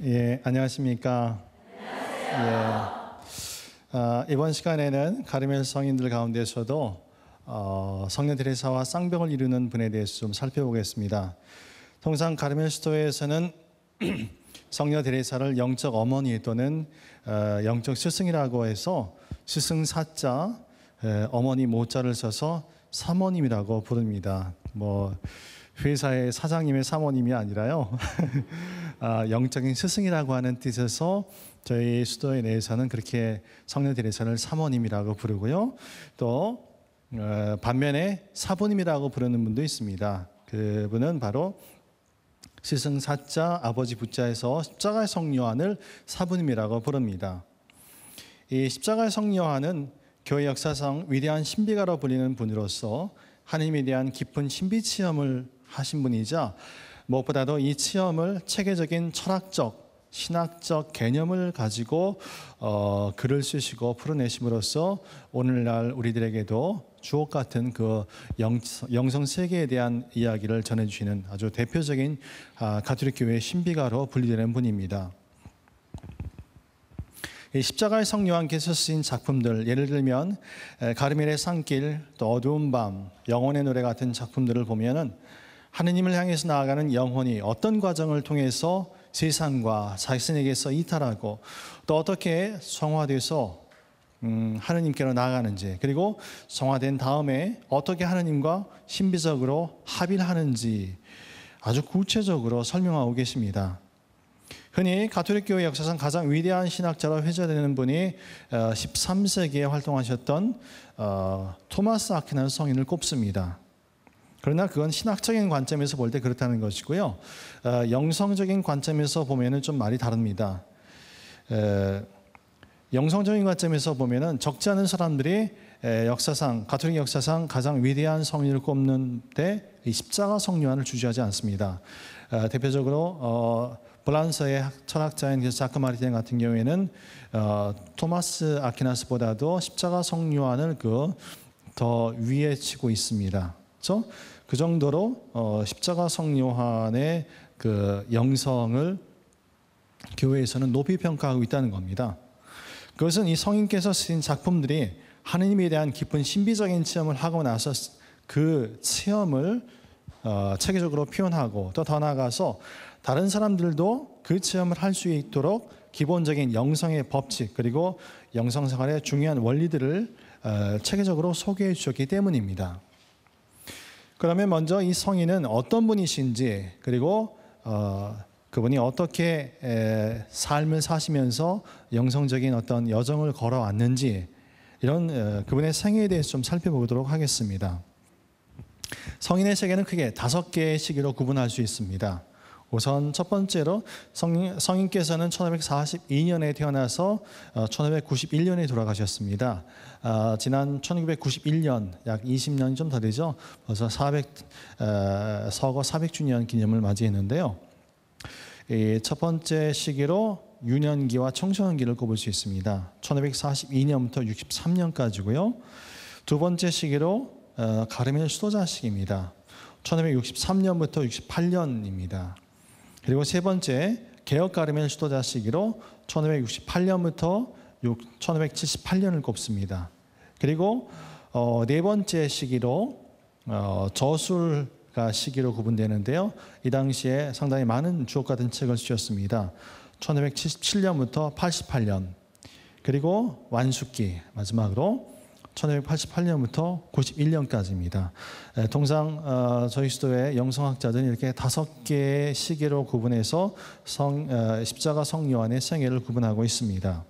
예, 안녕하십니까. 이번 시간에는 가르멜 성인들 가운데서도 성녀 테레사와 쌍벽을 이루는 분에 대해서 좀 살펴보겠습니다. 통상 가르멜 수도에서는 성녀 테레사를 영적 어머니 또는 영적 스승이라고 해서 스승 사자, 어머니 모자를 써서 사모님이라고 부릅니다. 회사의 사장님의 사모님이 아니라요. 영적인 스승이라고 하는 뜻에서 저희 수도에 내에서는 그렇게 성녀 테레사를 사모님이라고 부르고요. 또 반면에 사부님이라고 부르는 분도 있습니다. 그분은 바로 스승 사자, 아버지 부자에서 십자가의 성 요한을 사부님이라고 부릅니다. 이 십자가의 성 요한은 교회 역사상 위대한 신비가로 불리는 분으로서 하나님에 대한 깊은 신비 체험을 하신 분이자 무엇보다도 이 체험을 체계적인 철학적, 신학적 개념을 가지고 글을 쓰시고 풀어내심으로써 오늘날 우리들에게도 주옥 같은 그 영성 세계에 대한 이야기를 전해주시는 아주 대표적인 가톨릭 교회의 신비가로 분리되는 분입니다. 이 십자가의 성 요한께서 쓰신 작품들, 예를 들면 가르멜의 산길, 또 어두운 밤, 영혼의 노래 같은 작품들을 보면은 하느님을 향해서 나아가는 영혼이 어떤 과정을 통해서 세상과 자신에게서 이탈하고 또 어떻게 성화돼서 하느님께로 나아가는지, 그리고 성화된 다음에 어떻게 하느님과 신비적으로 합의를 하는지 아주 구체적으로 설명하고 계십니다. 흔히 가톨릭 교회 역사상 가장 위대한 신학자로 회자되는 분이 13세기에 활동하셨던 토마스 아퀴나스 성인을 꼽습니다. 그러나 그건 신학적인 관점에서 볼 때 그렇다는 것이고요. 영성적인 관점에서 보면은 좀 말이 다릅니다. 영성적인 관점에서 보면은 적지 않은 사람들이 역사상, 가톨릭 역사상 가장 위대한 성인을 꼽는데 이 십자가 성 요한을 주저하지 않습니다. 대표적으로 프랑스의 철학자인 자크 마르틴 같은 경우에는 토마스 아퀴나스보다도 십자가 성 요한을 더 위에 치고 있습니다. 그렇죠? 그 정도로 십자가 성 요한의 그 영성을 교회에서는 높이 평가하고 있다는 겁니다. 그것은 이 성인께서 쓰신 작품들이 하느님에 대한 깊은 신비적인 체험을 하고 나서 그 체험을 체계적으로 표현하고 또 더 나아가서 다른 사람들도 그 체험을 할 수 있도록 기본적인 영성의 법칙 그리고 영성 생활의 중요한 원리들을 체계적으로 소개해 주셨기 때문입니다. 그러면 먼저 이 성인은 어떤 분이신지, 그리고 그분이 어떻게 삶을 사시면서 영성적인 어떤 여정을 걸어왔는지, 이런 그분의 생애에 대해서 좀 살펴보도록 하겠습니다. 성인의 세계는 크게 5개의 시기로 구분할 수 있습니다. 우선 첫 번째로 성인께서는 1542년에 태어나서 1591년에 돌아가셨습니다. 지난 1991년, 약 20년이 좀 더 되죠. 벌써 서거 400주년 기념을 맞이했는데요. 첫 번째 시기로 유년기와 청소년기를 꼽을 수 있습니다. 1542년부터 63년까지고요. 두 번째 시기로 가르멜 수도자 시기입니다. 1563년부터 68년입니다. 그리고 세 번째 개혁 가르멜 수도자 시기로 1568년부터 1578년을 꼽습니다. 그리고 네 번째 시기로 저술가 시기로 구분되는데요. 이 당시에 상당히 많은 주옥 같은 책을 쓰셨습니다. 1577년부터 88년, 그리고 완숙기 마지막으로 1588년부터 91년까지입니다. 통상 저희 수도의 영성학자들은 이렇게 5개의 시기로 구분해서 십자가 성 요한의 생애를 구분하고 있습니다.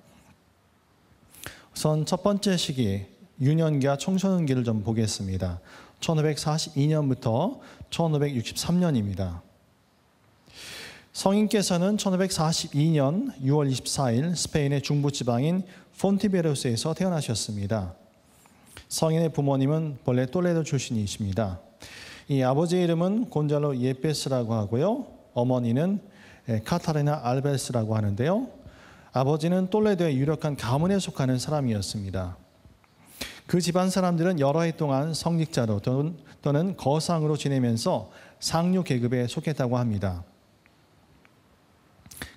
우선 첫 번째 시기, 유년기와 청소년기를 좀 보겠습니다. 1542년부터 1563년입니다. 성인께서는 1542년 6월 24일 스페인의 중부지방인 폰티베로스에서 태어나셨습니다. 성인의 부모님은 본래 톨레도 출신이십니다. 이 아버지의 이름은 곤잘로 예페스라고 하고요. 어머니는 카타리나 알베스라고 하는데요. 아버지는 톨레도의 유력한 가문에 속하는 사람이었습니다. 그 집안 사람들은 여러 해 동안 성직자로 또는 거상으로 지내면서 상류 계급에 속했다고 합니다.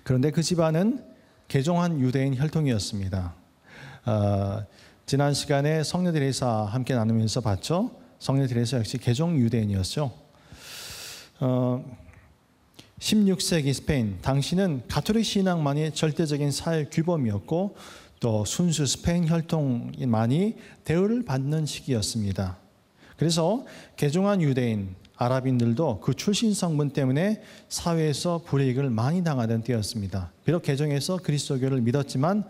그런데 그 집안은 개종한 유대인 혈통이었습니다. 지난 시간에 성녀 테레사 함께 나누면서 봤죠. 성녀 테레사 역시 개종 유대인이었죠. 16세기 스페인, 당시는 가톨릭 신앙만이 절대적인 사회 규범이었고 또 순수 스페인 혈통만이 대우를 받는 시기였습니다. 그래서 개종한 유대인, 아랍인들도 그 출신 성분 때문에 사회에서 불이익을 많이 당하던 때였습니다. 비록 개종해서 그리스도교를 믿었지만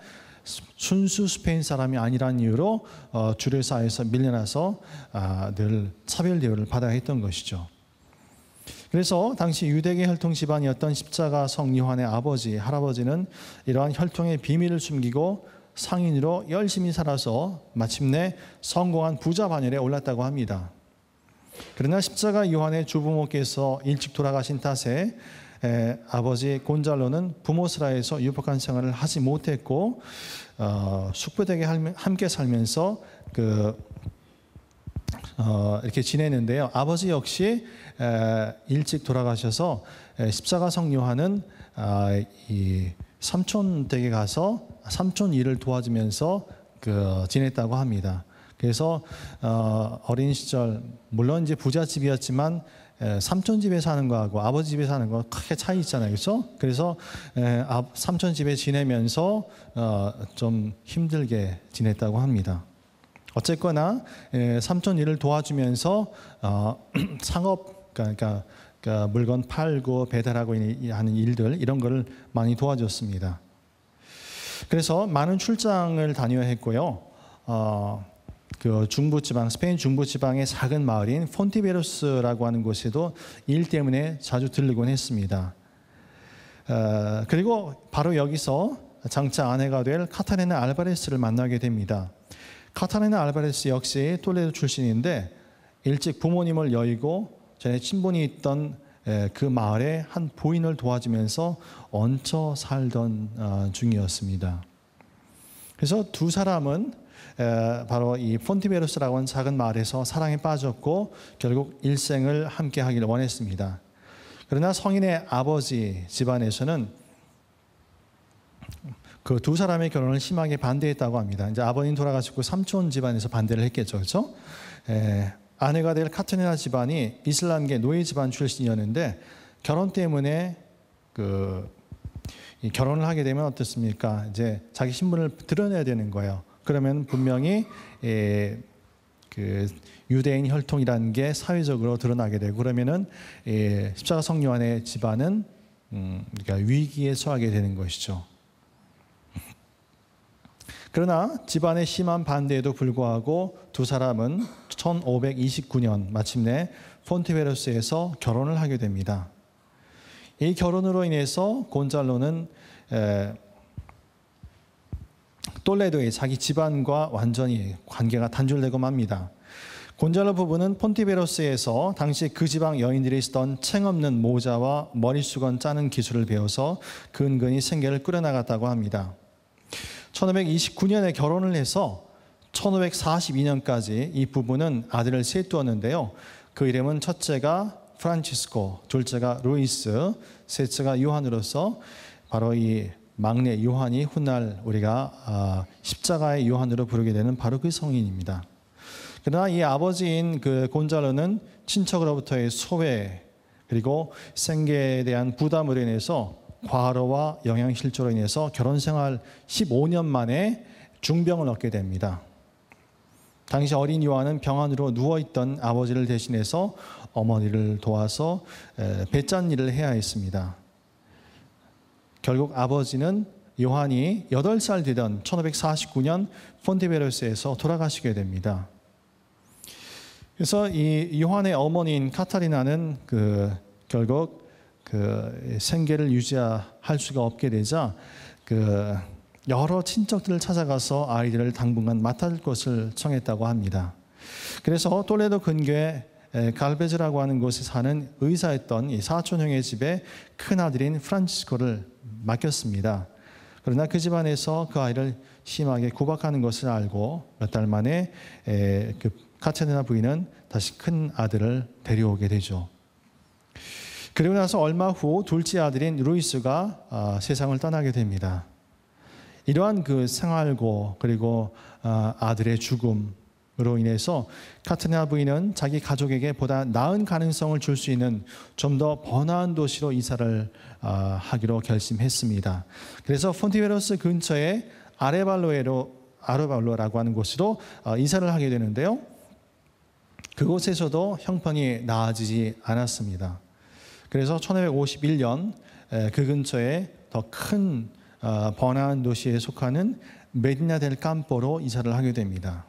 순수 스페인 사람이 아니라는 이유로 주류 사회에서 밀려나서 늘 차별 대우를 받아야 했던 것이죠. 그래서 당시 유대계 혈통 집안이었던 십자가 성 요한의 아버지, 할아버지는 이러한 혈통의 비밀을 숨기고 상인으로 열심히 살아서 마침내 성공한 부자 반열에 올랐다고 합니다. 그러나 십자가 요한의 주부모께서 일찍 돌아가신 탓에 아버지 곤잘로는 부모스라에서 유복한 생활을 하지 못했고 숙부댁에 함께 살면서 이렇게 지내는데요. 아버지 역시 일찍 돌아가셔서 십자가 성 요한은 이 삼촌 댁에 가서 삼촌 일을 도와주면서 지냈다고 합니다. 그래서 어린 시절 물론 이제 부잣집이었지만 삼촌 집에 사는 거하고 아버지 집에 사는 거 크게 차이 있잖아요, 그렇죠? 그래서 삼촌 집에 지내면서 좀 힘들게 지냈다고 합니다. 어쨌거나 삼촌 일을 도와주면서 상업, 그러니까 물건 팔고 배달하고 하는 일들 이런 거를 많이 도와줬습니다. 그래서 많은 출장을 다녀야 했고요. 그 중부지방, 스페인 중부지방의 작은 마을인 폰티베로스라고 하는 곳에도 일 때문에 자주 들르곤 했습니다. 그리고 바로 여기서 장차 아내가 될 카타리나 알바레스를 만나게 됩니다. 카타리나 알바레스 역시 톨레도 출신인데 일찍 부모님을 여의고 전에 친분이 있던 그 마을의 한 부인을 도와주면서 얹혀 살던 중이었습니다. 그래서 두 사람은 바로 이 폰티베로스라고 하는 작은 마을에서 사랑에 빠졌고 결국 일생을 함께 하기를 원했습니다. 그러나 성인의 아버지 집안에서는 그 두 사람의 결혼을 심하게 반대했다고 합니다. 이제 아버님 돌아가시고 삼촌 집안에서 반대를 했겠죠, 그렇죠? 아내가 될 카타리나 집안이 이슬람계 노예 집안 출신이었는데 결혼 때문에 결혼을 하게 되면 어떻습니까? 이제 자기 신분을 드러내야 되는 거예요. 그러면 분명히 그 유대인 혈통이라는 게 사회적으로 드러나게 되고 그러면은 십자가 성 요한의 집안은 그러니까 위기에 처하게 되는 것이죠. 그러나 집안의 심한 반대에도 불구하고 두 사람은 1529년 마침내 폰티베로스에서 결혼을 하게 됩니다. 이 결혼으로 인해서 곤잘로는 톨레도의 자기 집안과 완전히 관계가 단절되고 맙니다. 곤잘로 부부는 폰티베로스에서 당시 그 지방 여인들이 쓰던 챙 없는 모자와 머리수건 짜는 기술을 배워서 근근히 생계를 꾸려나갔다고 합니다. 1529년에 결혼을 해서 1542년까지 이 부부는 아들을 셋 두었는데요. 그 이름은 첫째가 프란치스코, 둘째가 루이스, 셋째가 요한으로서 바로 이 막내 요한이 훗날 우리가 십자가의 요한으로 부르게 되는 바로 그 성인입니다. 그러나 이 아버지인 그 곤잘로는 친척으로부터의 소외 그리고 생계에 대한 부담으로 인해서 과로와 영양실조로 인해서 결혼 생활 15년 만에 중병을 얻게 됩니다. 당시 어린 요한은 병원으로 누워있던 아버지를 대신해서 어머니를 도와서 뱃잔일을 해야 했습니다. 결국 아버지는 요한이 8살 되던 1549년 폰티베로스에서 돌아가시게 됩니다. 그래서 이 요한의 어머니인 카타리나는 결국 생계를 유지할 수가 없게 되자 여러 친척들을 찾아가서 아이들을 당분간 맡을 것을 청했다고 합니다. 그래서 톨레도 근교에 갈베즈라고 하는 곳에 사는 의사였던 이 사촌형의 집에 큰아들인 프란치스코를 맡겼습니다. 그러나 그 집안에서 그 아이를 심하게 구박하는 것을 알고 몇 달 만에 그 카타리나 부인은 다시 큰 아들을 데려오게 되죠. 그리고 나서 얼마 후 둘째 아들인 루이스가 세상을 떠나게 됩니다. 이러한 그 생활고 그리고 아들의 죽음으로 인해서 카타리나 부인은 자기 가족에게 보다 나은 가능성을 줄 수 있는 좀 더 번화한 도시로 이사를 하기로 결심했습니다. 그래서 폰티베로스 근처에 아레발로라고 하는 곳으로 이사를 하게 되는데요. 그곳에서도 형편이 나아지지 않았습니다. 그래서 1551년 그 근처에 더 큰 번화한 도시에 속하는 메디나 델 campo로 이사를 하게 됩니다.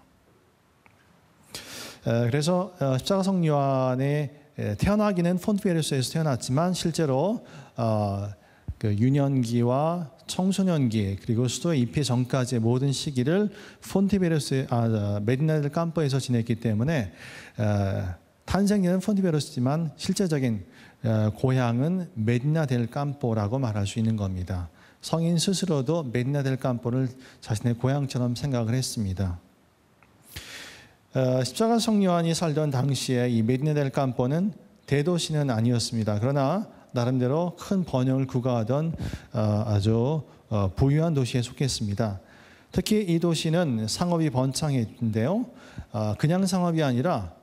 그래서 십자가성 요한의 태어나기는 폰티베로스에서 태어났지만 실제로 그 유년기와 청소년기 그리고 수도에 입회 전까지의 모든 시기를 메디나 델 campo에서 지냈기 때문에 탄생기는 폰티베로스지만 실제적인 고향은 메디나 델 campo라고 말할 수 있는 겁니다. 성인 스스로도 메디나 델 campo를 자신의 고향처럼 생각을 했습니다. 십자가 성 요한이 살던 당시에 이 메디나 델 campo는 대도시는 아니었습니다. 그러나 나름대로 큰 번영을 구가하던 아주 부유한 도시에 속했습니다. 특히 이 도시는 상업이 번창했는데요. 그냥 상업이 아니라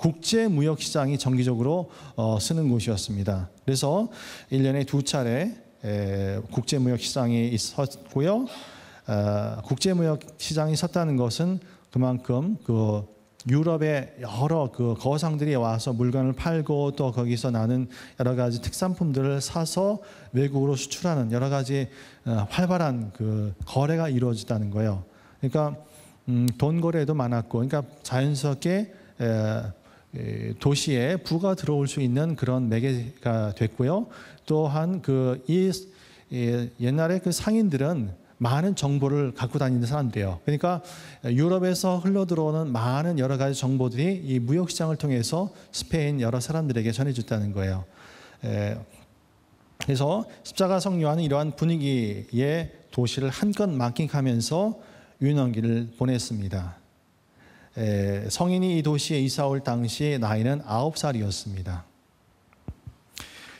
국제무역시장이 정기적으로 쓰는 곳이었습니다. 그래서 1년에 2차례 국제무역시장이 있었고요. 국제무역시장이 섰다는 것은 그만큼 그 유럽의 여러 그 거상들이 와서 물건을 팔고 또 거기서 나는 여러 가지 특산품들을 사서 외국으로 수출하는 여러 가지 활발한 그 거래가 이루어지다는 거예요. 그러니까 돈 거래도 많았고, 그러니까 자연스럽게 도시에 부가 들어올 수 있는 그런 매개가 됐고요. 또한 옛날에 그 상인들은 많은 정보를 갖고 다니는 사람들이에요. 그러니까 유럽에서 흘러 들어오는 많은 여러 가지 정보들이 이 무역 시장을 통해서 스페인 여러 사람들에게 전해졌다는 거예요. 그래서 십자가 성 요한은 이러한 분위기의 도시를 한껏 만끽하면서 유년기를 보냈습니다. 성인이 이 도시에 이사 올 당시 나이는 9살이었습니다.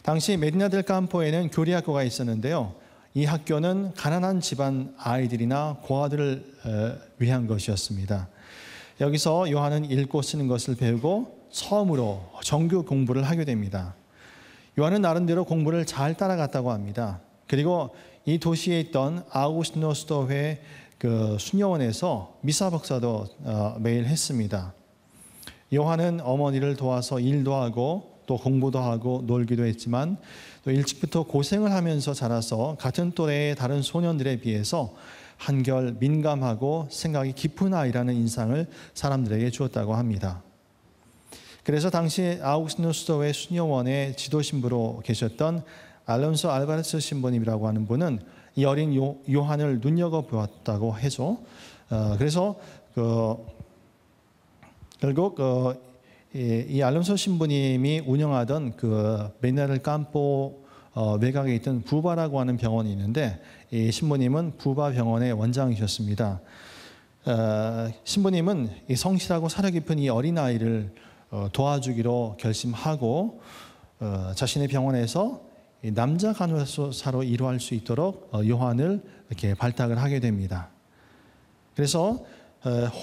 당시 메디나 델 campo에는 교리학교가 있었는데요. 이 학교는 가난한 집안 아이들이나 고아들을 위한 것이었습니다. 여기서 요한은 읽고 쓰는 것을 배우고 처음으로 정규 공부를 하게 됩니다. 요한은 나름대로 공부를 잘 따라갔다고 합니다. 그리고 이 도시에 있던 아우구스티노 수도회 그 수녀원에서 미사 복사도 매일 했습니다. 요한은 어머니를 도와서 일도 하고 또 공부도 하고 놀기도 했지만 또 일찍부터 고생을 하면서 자라서 같은 또래의 다른 소년들에 비해서 한결 민감하고 생각이 깊은 아이라는 인상을 사람들에게 주었다고 합니다. 그래서 당시 아우구스티노 수도회 수녀원의 지도신부로 계셨던 알론소 알바레스 신부님이라고 하는 분은 이 어린 요한을 눈여겨보았다고 해서 그래서 결국 이 알론소 신부님이 운영하던 그 메디나 델 campo 외곽에 있던 부바라고 하는 병원이 있는데 이 신부님은 부바 병원의 원장이셨습니다. 신부님은 이 성실하고 사려 깊은 이 어린 아이를 도와주기로 결심하고 자신의 병원에서 남자 간호사로 일할 수 있도록 요한을 이렇게 발탁을 하게 됩니다. 그래서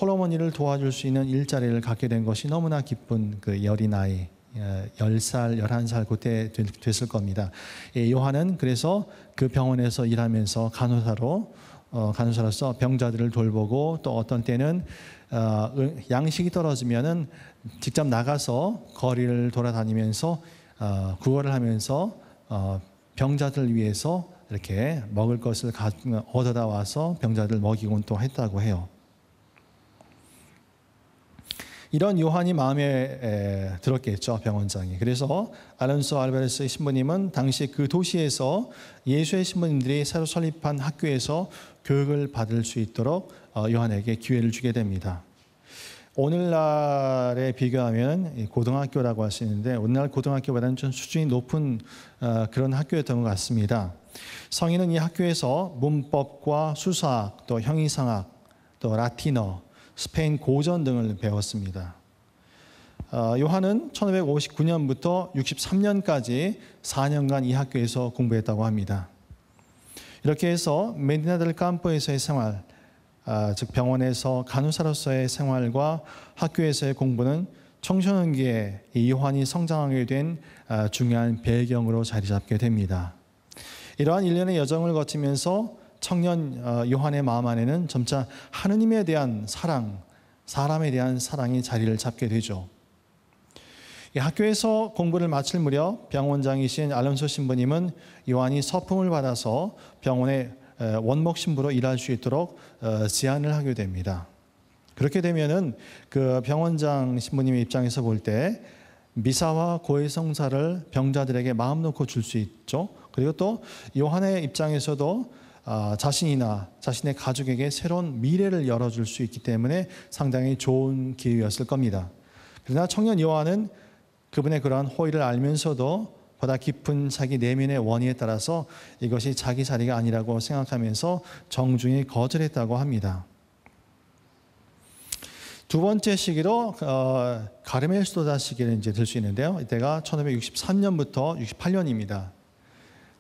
홀어머니를 도와줄 수 있는 일자리를 갖게 된 것이 너무나 기쁜 그 어린 아이 10살, 11살 그때 됐을 겁니다. 요한은 그래서 그 병원에서 일하면서 간호사로서 병자들을 돌보고 또 어떤 때는 양식이 떨어지면은 직접 나가서 거리를 돌아다니면서 구걸을 하면서 병자들 위해서 이렇게 먹을 것을 얻어다 와서 병자들 먹이곤 또 했다고 해요. 이런 요한이 마음에 들었겠죠, 병원장이. 그래서 알론소 알바레스 신부님은 당시 그 도시에서 예수의 신부님들이 새로 설립한 학교에서 교육을 받을 수 있도록 요한에게 기회를 주게 됩니다. 오늘날에 비교하면 고등학교라고 할 수 있는데 오늘날 고등학교보다는 좀 수준이 높은 그런 학교였던 것 같습니다. 성인은 이 학교에서 문법과 수사학, 또 형이상학, 또 라틴어, 스페인 고전 등을 배웠습니다. 요한은 1559년부터 63년까지 4년간 이 학교에서 공부했다고 합니다. 이렇게 해서 메디나 델 campo에서의 생활, 즉 병원에서 간호사로서의 생활과 학교에서의 공부는 청소년기에 이 요한이 성장하게 된 중요한 배경으로 자리 잡게 됩니다. 이러한 일련의 여정을 거치면서 청년 요한의 마음 안에는 점차 하느님에 대한 사랑, 사람에 대한 사랑이 자리를 잡게 되죠. 학교에서 공부를 마칠 무렵 병원장이신 알론소 신부님은 요한이 서품을 받아서 병원의 원목 신부로 일할 수 있도록 제안을 하게 됩니다. 그렇게 되면은 그 병원장 신부님의 입장에서 볼 때 미사와 고해성사를 병자들에게 마음 놓고 줄 수 있죠. 그리고 또 요한의 입장에서도 자신이나 자신의 가족에게 새로운 미래를 열어줄 수 있기 때문에 상당히 좋은 기회였을 겁니다. 그러나 청년 요한은 그분의 그러한 호의를 알면서도 보다 깊은 자기 내면의 원의에 따라서 이것이 자기 자리가 아니라고 생각하면서 정중히 거절했다고 합니다. 두 번째 시기로 가르멜 수도자 시기를 이제 들 수 있는데요. 이때가 1563년부터 68년입니다.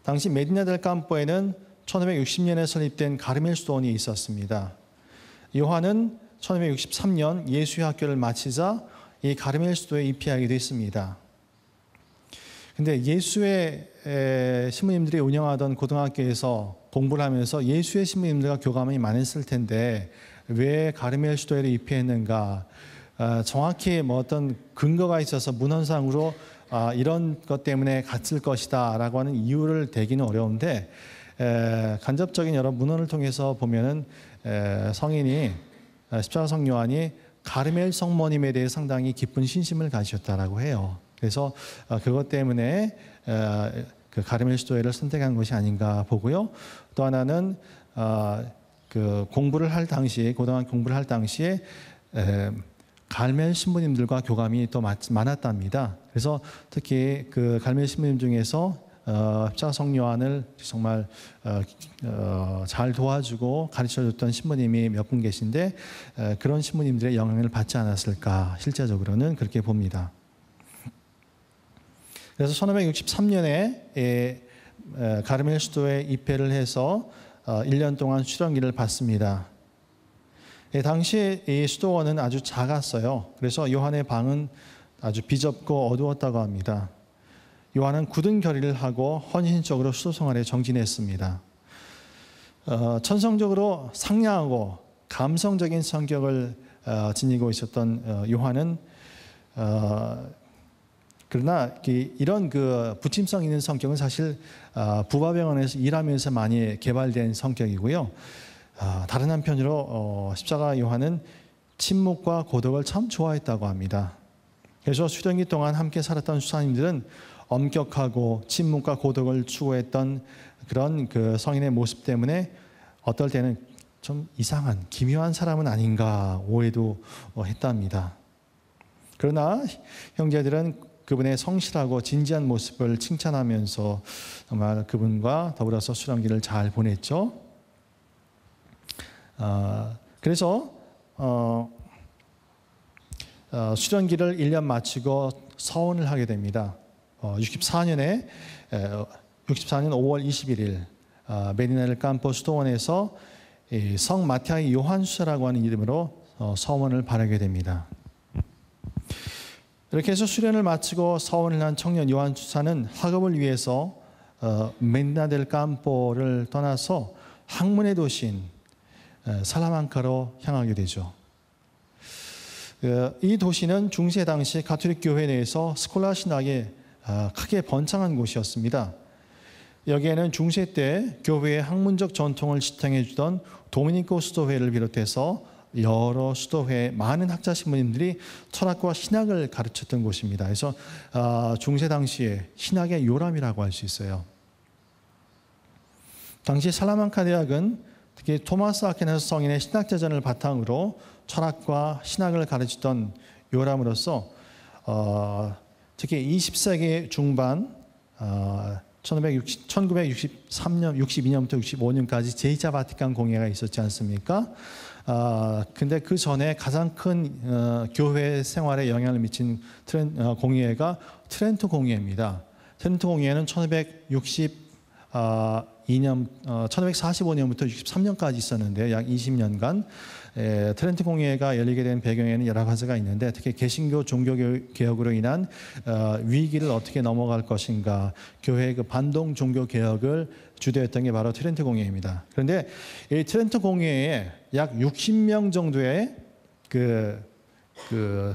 당시 메디나 델 campo에는 1560년에 설립된 가르멜 수도원이 있었습니다. 요한은 1563년 예수의 학교를 마치자 이 가르멜 수도에 입회하게 됐습니다. 근데 예수의 신부님들이 운영하던 고등학교에서 공부를 하면서 예수의 신부님들과 교감이 많았을 텐데 왜 가르멜 수도에 입회했는가? 정확히 뭐 어떤 근거가 있어서 문헌상으로 이런 것 때문에 갔을 것이다 라고 하는 이유를 대기는 어려운데 간접적인 여러 문헌을 통해서 보면은 성인이 십자가 성 요한이 가르멜 성모님에 대해 상당히 깊은 신심을 가지셨다라고 해요. 그래서 그것 때문에 그 가르멜 수도회를 선택한 것이 아닌가 보고요. 또 하나는 그 공부를 할 당시에 고등학교 공부를 할 당시에 갈멜 신부님들과 교감이 또 많았답니다. 그래서 특히 그 갈멜 신부님 중에서 십자가 성 요한을 정말 잘 도와주고 가르쳐줬던 신부님이 몇 분 계신데 그런 신부님들의 영향을 받지 않았을까 실제적으로는 그렇게 봅니다. 그래서 1563년에 가르멜 수도에 입회를 해서 1년 동안 수련기를 받습니다. 당시에 이 수도원은 아주 작았어요. 그래서 요한의 방은 아주 비좁고 어두웠다고 합니다. 요한은 굳은 결의를 하고 헌신적으로 수도 생활에 정진했습니다. 천성적으로 상냥하고 감성적인 성격을 지니고 있었던 요한은 그러나 이런 그 부침성 있는 성격은 사실 부바병원에서 일하면서 많이 개발된 성격이고요. 다른 한편으로 십자가 요한은 침묵과 고독을 참 좋아했다고 합니다. 그래서 수련기 동안 함께 살았던 수사님들은 엄격하고 침묵과 고독을 추구했던 그런 그 성인의 모습 때문에 어떨 때는 좀 이상한 기묘한 사람은 아닌가 오해도 했답니다. 그러나 형제들은 그분의 성실하고 진지한 모습을 칭찬하면서 정말 그분과 더불어서 수련기를 잘 보냈죠. 그래서 수련기를 1년 마치고 서원을 하게 됩니다. 64년 5월 21일 메디나 델 campo 수도원에서 성 마티아의 요한수사라고 하는 이름으로 서원을 바라게 됩니다. 이렇게 해서 수련을 마치고 서원을 한 청년 요한 수사는 학업을 위해서 메디나 델 campo를 떠나서 학문의 도시인 살라만카로 향하게 되죠. 이 도시는 중세 당시 가톨릭 교회 내에서 스콜라 신학이 크게 번창한 곳이었습니다. 여기에는 중세 때 교회의 학문적 전통을 지탱해 주던 도미니코 수도회를 비롯해서 여러 수도회 많은 학자 신부님들이 철학과 신학을 가르쳤던 곳입니다. 그래서 중세 당시에 신학의 요람이라고 할 수 있어요. 당시 살라만카 대학은 특히 토마스 아퀴나스 성인의 신학재전을 바탕으로 철학과 신학을 가르치던 요람으로서 특히 20세기 중반 1963년, 62년부터 65년까지 제2차 바티칸 공회가 있었지 않습니까? 근데 그 전에 가장 큰 교회 생활에 영향을 미친 공의회가 트렌토 공의회입니다. 트렌토 공의회는 1545년부터 63년까지 있었는데 약 20년간 트렌토 공의회가 열리게 된 배경에는 여러 가지가 있는데 특히 개신교 종교개혁으로 인한 위기를 어떻게 넘어갈 것인가, 교회의 그 반동 종교개혁을 주도했던 게 바로 트렌토 공의회입니다. 그런데 이 트렌토 공의회에 약 60명 정도의 그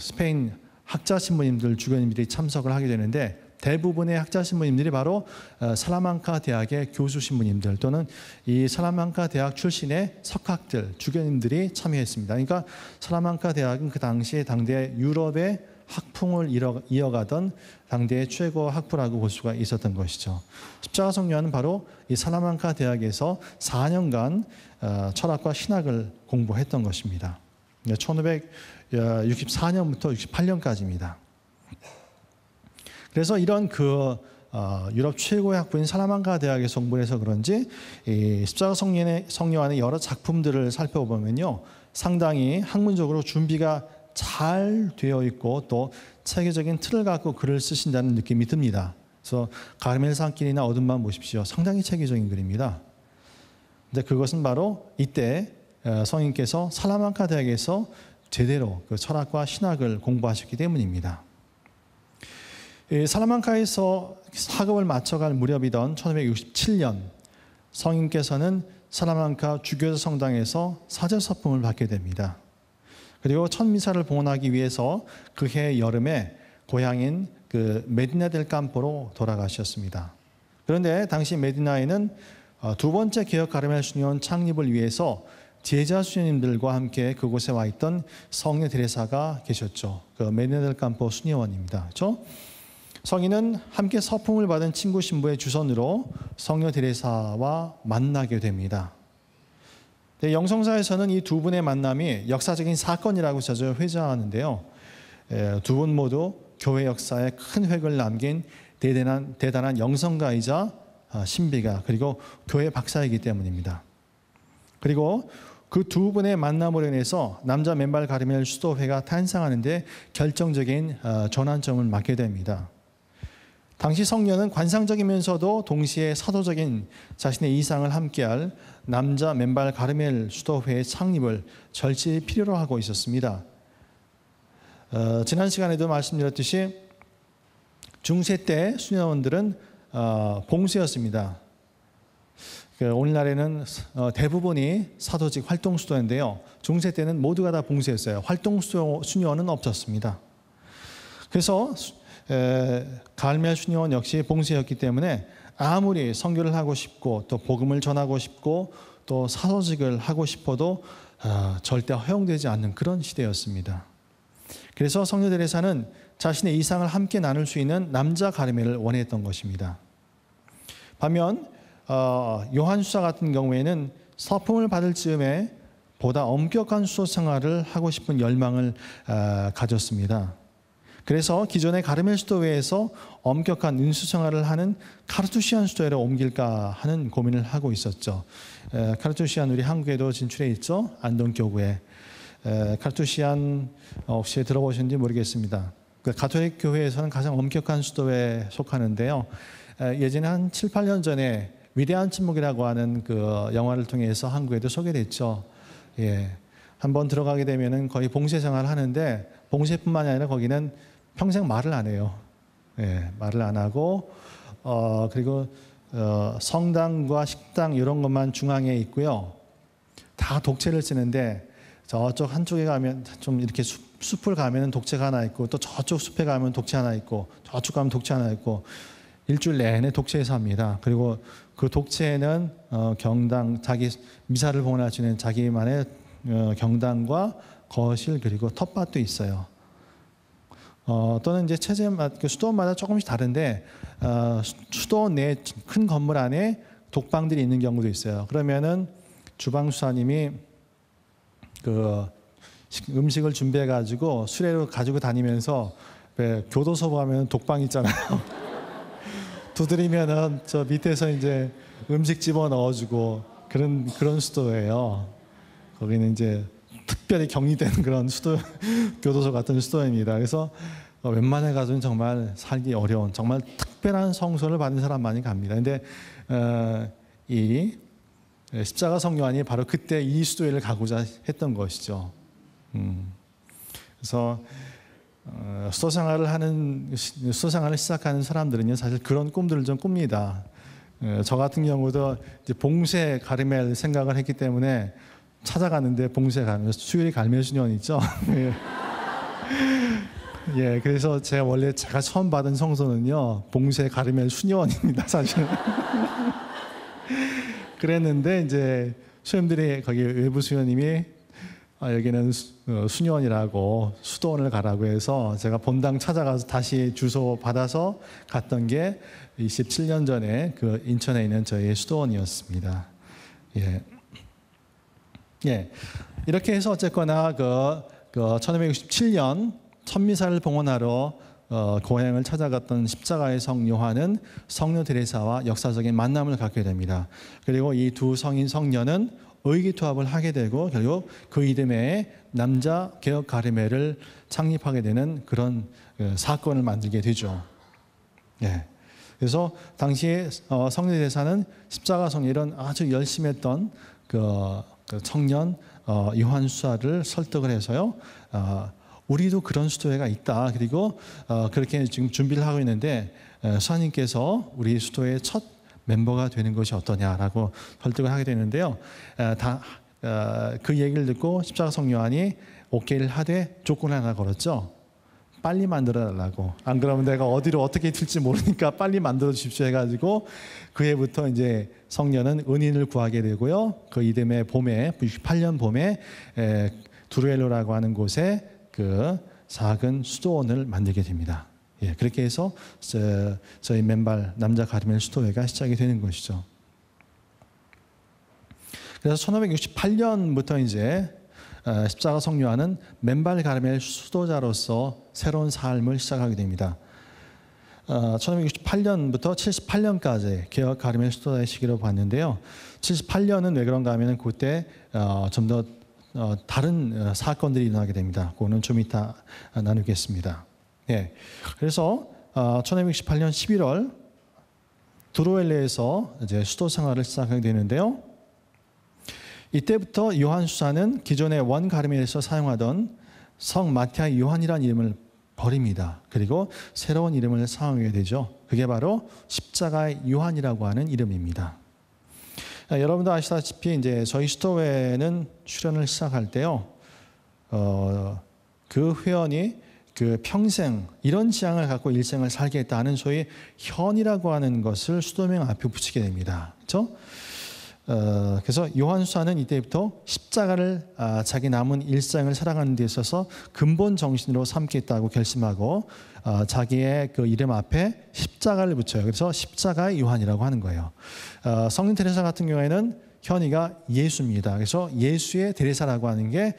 스페인 학자 신부님들, 주교님들이 참석을 하게 되는데 대부분의 학자 신부님들이 바로 살라망카 대학의 교수 신부님들 또는 이 살라망카 대학 출신의 석학들, 주교님들이 참여했습니다. 그러니까 살라망카 대학은 그 당시에 당대 유럽의 학풍을 이어가던 당대의 최고 학부라고 볼 수가 있었던 것이죠. 십자가 성녀는 바로 이 살라망카 대학에서 4년간 철학과 신학을 공부했던 것입니다. 1564년부터 68년까지입니다. 그래서 이런 유럽 최고의 학부인 살라망카 대학에서 공부를 해서 그런지 이 십자가 성녀안의 여러 작품들을 살펴보면요, 상당히 학문적으로 준비가 잘 되어 있고 또 체계적인 틀을 갖고 글을 쓰신다는 느낌이 듭니다. 그래서 가르멜 산길이나 어둠만 보십시오. 상당히 체계적인 글입니다. 근데 그것은 바로 이때 성인께서 살라망카 대학에서 제대로 그 철학과 신학을 공부하셨기 때문입니다. 살라망카에서 학업을 마쳐갈 무렵이던 1567년 성인께서는 살라망카 주교자 성당에서 사제 서품을 받게 됩니다. 그리고 첫 미사를 봉헌하기 위해서 그해 여름에 고향인 그 메디나 델 campo로 돌아가셨습니다. 그런데 당시 메디나에는 두 번째 개혁 가르멜 수녀원 창립을 위해서 제자 수녀님들과 함께 그곳에 와 있던 성녀 데레사가 계셨죠. 그 메디나 델 campo 수녀원입니다. 그렇죠? 성인은 함께 서품을 받은 친구 신부의 주선으로 성녀 데레사와 만나게 됩니다. 영성사에서는 이 두 분의 만남이 역사적인 사건이라고 자주 회자하는데요. 두 분 모두 교회 역사에 큰 획을 남긴 대단한 영성가이자 신비가 그리고 교회 박사이기 때문입니다. 그리고 그 두 분의 만남으로 인해서 남자 맨발 가르멜 수도회가 탄생하는데 결정적인 전환점을 맞게 됩니다. 당시 성녀는 관상적이면서도 동시에 사도적인 자신의 이상을 함께할 남자 맨발 가르멜 수도회의 창립을 절실히 필요로 하고 있었습니다. 지난 시간에도 말씀드렸듯이 중세 때 수녀원들은 봉수였습니다. 오늘날에는 대부분이 사도직 활동 수도인데요. 중세 때는 모두가 다 봉수였어요. 활동 수녀원은 없었습니다. 그래서 가르멜 수녀원 역시 봉수였기 때문에 아무리 선교를 하고 싶고 또 복음을 전하고 싶고 또 사도직을 하고 싶어도 절대 허용되지 않는 그런 시대였습니다. 그래서 성녀 데레사는 자신의 이상을 함께 나눌 수 있는 남자 가르멜을 원했던 것입니다. 반면 요한 수사 같은 경우에는 서품을 받을 즈음에 보다 엄격한 수도 생활을 하고 싶은 열망을 가졌습니다. 그래서 기존의 가르멜 수도회에서 엄격한 은수 생활을 하는 카르투시안 수도회로 옮길까 하는 고민을 하고 있었죠. 카르투시안 우리 한국에도 진출해 있죠. 안동교구에. 카르투시안 혹시 들어보셨는지 모르겠습니다. 가톨릭 교회에서는 가장 엄격한 수도회에 속하는데요. 예전에 한 7, 8년 전에 위대한 침묵이라고 하는 그 영화를 통해서 한국에도 소개됐죠. 예. 한번 들어가게 되면은 거의 봉쇄 생활을 하는데 봉쇄뿐만이 아니라 거기는 평생 말을 안 해요. 예, 말을 안 하고 그리고 성당과 식당 이런 것만 중앙에 있고요. 다 독채를 쓰는데 저쪽 한쪽에 가면 좀 이렇게 숲을 가면은 독채가 하나 있고 또 저쪽 숲에 가면 독채 하나 있고 저쪽 가면 독채 하나 있고 일주일 내내 독채에서 합니다. 그리고 그 독채에는 경당 자기 미사를 봉헌할 수 있는 자기만의 경당과 거실 그리고 텃밭도 있어요. 또는 이제 수도원마다 조금씩 다른데 수도 내 큰 건물 안에 독방들이 있는 경우도 있어요. 그러면은 주방 수사님이 그 음식을 준비해 가지고 수레로 가지고 다니면서 왜 교도소 가면 독방 있잖아요. 두드리면은 저 밑에서 이제 음식 집어 넣어주고 그런 수도예요. 거기는 이제 특별히 격리된 그런 수도 교도소 같은 수도입니다. 그래서 웬만해 가지고는 정말 살기 어려운 정말 특별한 성소를 받은 사람만이 갑니다. 근데 이 십자가 성요한이 바로 그때 이 수도회를 가고자 했던 것이죠. 그래서 수도생활을 시작하는 사람들은요 사실 그런 꿈들을 좀 꿉니다. 저 같은 경우도 이제 봉쇄 가르멜 생각을 했기 때문에 찾아갔는데 봉쇄 가르멜 수요일 갈멜 수녀원 있죠. 예, 그래서 제가 처음 받은 성소는요 봉쇄 가르멜 수녀원입니다, 사실은. 그랬는데 이제 수녀님들이 거기 외부 수녀님이 여기는 수녀원이라고 수도원을 가라고 해서 제가 본당 찾아가서 다시 주소 받아서 갔던 게 27년 전에 그 인천에 있는 저희 수도원이었습니다. 예. 예. 이렇게 해서 어쨌거나 그 1567년 천미사를 봉헌하러 고향을 찾아갔던 십자가의 성 요한은 성녀 데레사와 역사적인 만남을 갖게 됩니다. 그리고 이 두 성인 성녀는 의기투합을 하게 되고 결국 그 이듬해에 남자 개혁 가르멜을 창립하게 되는 그런 사건을 만들게 되죠. 예. 그래서 당시에 성녀 데레사는 십자가 성녀 이런 아주 열심히 했던 그 청년 요한 수사를 설득을 해서요. 우리도 그런 수도회가 있다. 그리고 그렇게 지금 준비를 하고 있는데 수사님께서 우리 수도의 첫 멤버가 되는 것이 어떠냐라고 설득을 하게 되는데요. 그 얘기를 듣고 십자가 성요한이 오케이를 하되 조건을 하나 걸었죠. 빨리 만들어달라고. 안 그러면 내가 어디로 어떻게 튈지 모르니까 빨리 만들어 주십시오 해가지고 그 해부터 이제 성녀는 은인을 구하게 되고요. 그 이듬해 봄에 68년 봄에 두루엘로라고 하는 곳에 그 작은 수도원을 만들게 됩니다. 예, 그렇게 해서 저희 맨발 남자 가르멜 수도회가 시작이 되는 것이죠. 그래서 1568년부터 이제 십자가 성요한은 맨발 가르멜 수도자로서 새로운 삶을 시작하게 됩니다. 1568년부터 78년까지 개혁 가르멜 수도자의 시기로 봤는데요. 78년은 왜 그런가 하면 그때 좀 더 다른 사건들이 일어나게 됩니다. 그거는 좀 이따 나누겠습니다. 예. 그래서 1568년 11월 두루엘레에서 이제 수도 생활을 시작하게 되는데요. 이때부터 요한 수사는 기존의 원 가르멜에서 사용하던 성 마티아 요한이라는 이름을 버립니다. 그리고 새로운 이름을 사용하게 되죠. 그게 바로 십자가의 요한이라고 하는 이름입니다. 여러분도 아시다시피 이제 저희 수도회는 출연을 시작할 때요. 그 회원이 그 평생 이런 지향을 갖고 일생을 살겠다는 소위 현이라고 하는 것을 수도명 앞에 붙이게 됩니다. 그렇죠? 그래서 요한 수사는 이때부터 십자가를 자기 남은 일생을 살아가는 데 있어서 근본 정신으로 삼겠다고 결심하고 자기의 그 이름 앞에 십자가를 붙여요. 그래서 십자가의 요한이라고 하는 거예요. 성령 테레사 같은 경우에는 현이가 예수입니다. 그래서 예수의 데레사라고 하는 게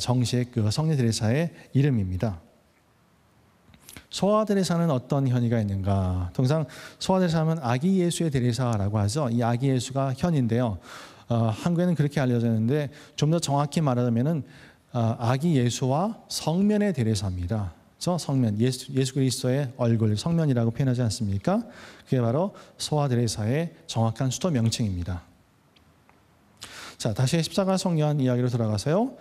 정식 그 성령 테레사의 이름입니다. 소아 데레사는 어떤 현이가 있는가? 통상 소아 데레사 하면 아기 예수의 데레사라고 하죠. 이 아기 예수가 현인데요. 한국에는 그렇게 알려졌는데 좀 더 정확히 말하자면은 아기 예수와 성면의 데레사입니다. 저 성면 예수 그리스도의 얼굴 성면이라고 표현하지 않습니까? 그게 바로 소아 데레사의 정확한 수도 명칭입니다. 자, 다시 십자가 성요한 이야기로 돌아가서요.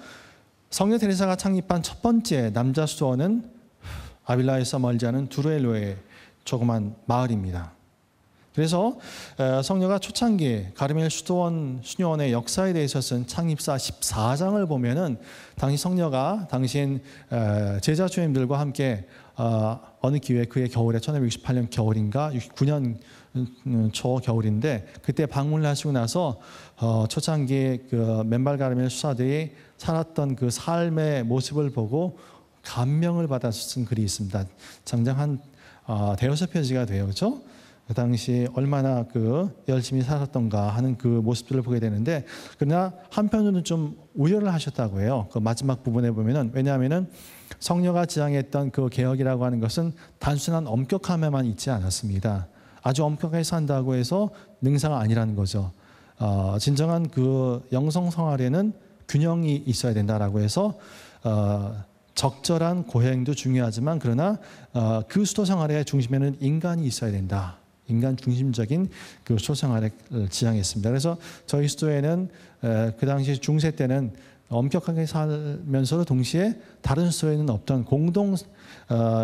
성녀 데레사가 창립한 첫 번째 남자 수도원은 아빌라에서 멀지 않은 두루엘로의 조그만 마을입니다. 그래서 성녀가 초창기 가르멜 수도원 수녀원의 역사에 대해서 쓴 창립사 14장을 보면은 당시 성녀가 당시엔 제자 주임들과 함께 어느 기회에 그해 겨울에 1568년 겨울인가 69년 초 겨울인데 그때 방문을 하시고 나서 초창기 그 맨발 가르멜 수사들이 살았던 그 삶의 모습을 보고 감명을 받아서 쓴 글이 있습니다. 장장 한 대여섯 페이지가 돼요, 그렇죠? 그 당시 얼마나 그 열심히 살았던가 하는 그 모습들을 보게 되는데 그러나 한편으로는 좀 우려를 하셨다고 해요. 그 마지막 부분에 보면은 왜냐하면은 성녀가 지향했던 그 개혁이라고 하는 것은 단순한 엄격함에만 있지 않았습니다. 아주 엄격하게 산다고 해서 능사가 아니라는 거죠. 진정한 그 영성 생활에는 균형이 있어야 된다라고 해서 적절한 고행도 중요하지만 그러나 그 수도 생활의 중심에는 인간이 있어야 된다. 인간 중심적인 그 수도 생활을 지향했습니다. 그래서 저희 수도에는 그 당시 중세 때는 엄격하게 살면서도 동시에 다른 수도에는 없던 공동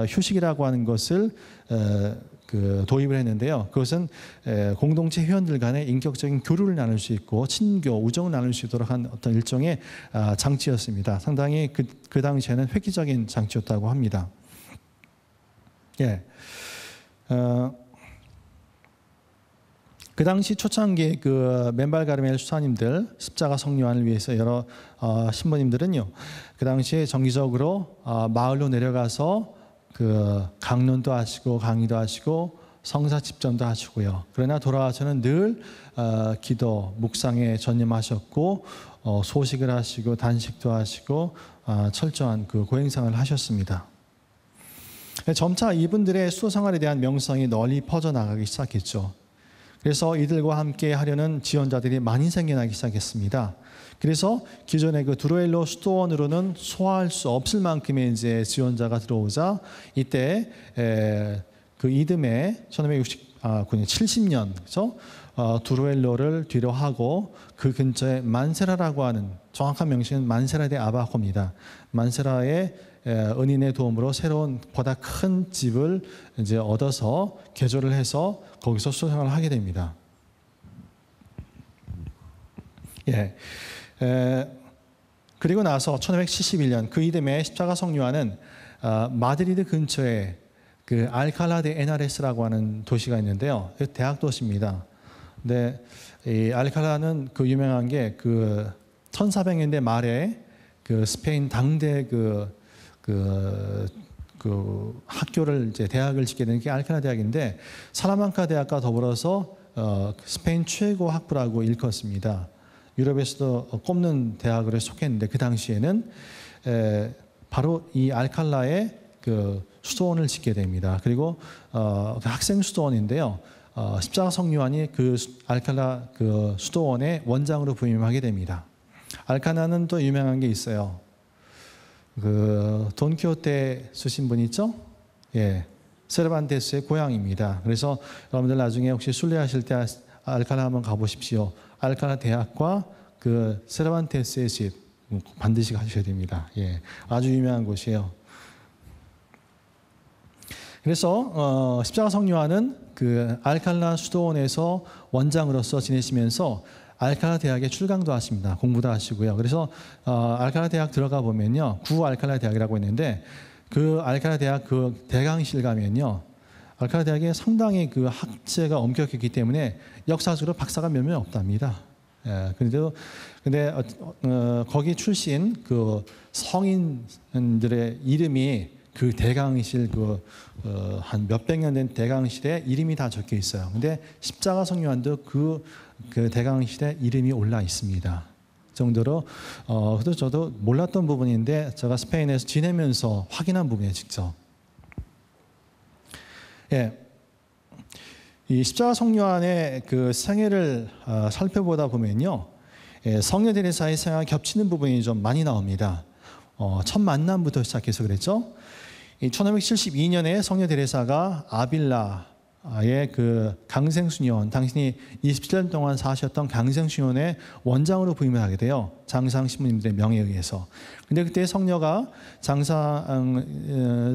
휴식이라고 하는 것을 도입을 했는데요. 그것은 공동체 회원들 간의 인격적인 교류를 나눌 수 있고 친교, 우정을 나눌 수 있도록 한 어떤 일종의 장치였습니다. 상당히 그 당시에는 획기적인 장치였다고 합니다. 예. 그 당시 초창기 그 맨발 가르멜 수사님들 십자가 성료안을 위해서 여러 신부님들은요. 그 당시에 정기적으로 마을로 내려가서 그 강론도 하시고 강의도 하시고 성사 집전도 하시고요. 그러나 돌아와서는 늘 기도, 묵상에 전념하셨고 소식을 하시고 단식도 하시고 철저한 그 고행상을 하셨습니다. 점차 이분들의 수도 생활에 대한 명성이 널리 퍼져나가기 시작했죠. 그래서 이들과 함께 하려는 지원자들이 많이 생겨나기 시작했습니다. 그래서 기존의 그 두로엘로 수도원으로는 소화할 수 없을 만큼의 이제 지원자가 들어오자 이때 그 이듬해 1569년 70년 그래서 두로엘로를 뒤로 하고 그 근처에 만세라라고 하는 정확한 명칭은 만세라 대 아바호입니다. 만세라의 은인의 도움으로 새로운 보다 큰 집을 이제 얻어서 개조를 해서 거기서 수도 생활을 하게 됩니다. 예. 그리고 나서 1571년 그 이듬해 십자가 성료안은 마드리드 근처에 그 알칼라 데 에나레스라고 하는 도시가 있는데요. 대학 도시입니다. 근데 이 알칼라는 그 유명한 게 그 1400년대 말에 그 스페인 당대 그 학교를 이제 대학을 짓게 된 게 알칼라 대학인데 살라만카 대학과 더불어서 스페인 최고 학부라고 일컫습니다. 유럽에서도 꼽는 대학으로 속했는데 그 당시에는 바로 이 알칼라의 그 수도원을 짓게 됩니다. 그리고 학생 수도원인데요. 십자가 성료안이 그 알칼라 그 수도원의 원장으로 부임하게 됩니다. 알칼라는 또 유명한 게 있어요. 그 돈키호테 쓰신 분 있죠? 예, 세르반테스의 고향입니다. 그래서 여러분들 나중에 혹시 순례하실 때 알칼라 한번 가보십시오. 알칼라 대학과 그 세르반테스의 집 반드시 가셔야 됩니다. 예, 아주 유명한 곳이에요. 그래서 십자가 성료안은 그 알칼라 수도원에서 원장으로서 지내시면서 알칼라 대학에 출강도 하십니다. 공부도 하시고요. 그래서 알칼라 대학 들어가 보면요, 구 알칼라 대학이라고 있는데 그 알칼라 대학 그 대강실 가면요, 알칼라 대학에 상당히 그 학제가 엄격했기 때문에 역사적으로 박사가 몇 명 없답니다. 예, 근데 거기 출신 그 성인들의 이름이 그 대강실 한 몇백 년 된 대강실에 이름이 다 적혀 있어요. 근데 십자가 성료안도 그 대강실에 이름이 올라 있습니다. 그 정도로 그래도 저도 몰랐던 부분인데 제가 스페인에서 지내면서 확인한 부분이에요, 직접. 예. 이 십자가 성료안의 그 생애를 살펴보다 보면요, 성녀 테레사의 생애가 겹치는 부분이 좀 많이 나옵니다. 첫 만남부터 시작해서 그랬죠. 1572년에 성녀 테레사가 아빌라의 그 강생수녀원, 당신이 27년 동안 사셨던 강생수녀원의 원장으로 부임을 하게 돼요. 장상 신부님들의 명에 의해서. 근데 그때 성녀가 장상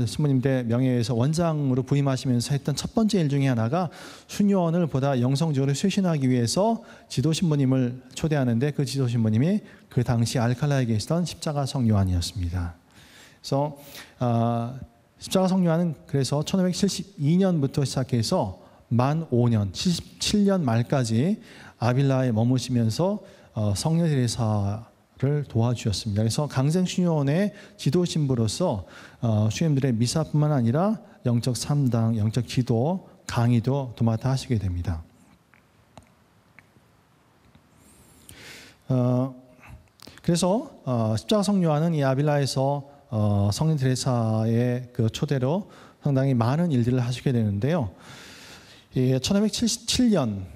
신부님들의 명에 의해서 원장으로 부임하시면서 했던 첫 번째 일 중에 하나가 수녀원을 보다 영성적으로 쇄신하기 위해서 지도 신부님을 초대하는데 그 지도 신부님이 그 당시 알칼라에 계시던 십자가 성료안이었습니다. 그래서 십자가 성료안은 그래서 1572년부터 시작해서 만 5년, 77년 말까지 아빌라에 머무시면서 성녀 테레사를 도와주셨습니다. 그래서 강생수녀원의 지도 신부로서 수녀님들의 미사뿐만 아니라 영적 삼당, 영적 지도, 강의도 도맡아 하시게 됩니다. 그래서 십자가 성료안은 이 아빌라에서 성녀 테레사의 그 초대로 상당히 많은 일들을 하시게 되는데요. 1577년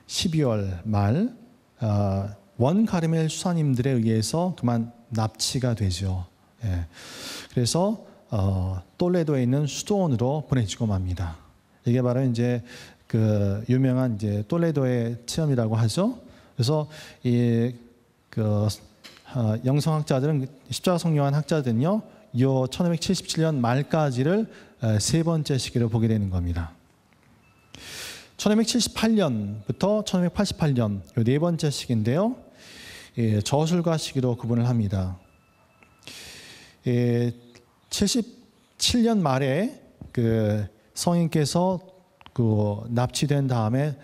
12월 말 원가르멜 수사님들에 의해서 그만 납치가 되죠. 예. 그래서 톨레도에 있는 수도원으로 보내지고 맙니다. 이게 바로 이제 그 유명한 이제 톨레도의 체험이라고 하죠. 그래서 영성학자들은 십자가 성령한 학자들은요, 요 1577년 말까지를 세 번째 시기로 보게 되는 겁니다. 1578년부터 1588년 요 네 번째 시기인데요, 저술가 시기로 구분을 합니다. 77년 말에 그 성인께서 그 납치된 다음에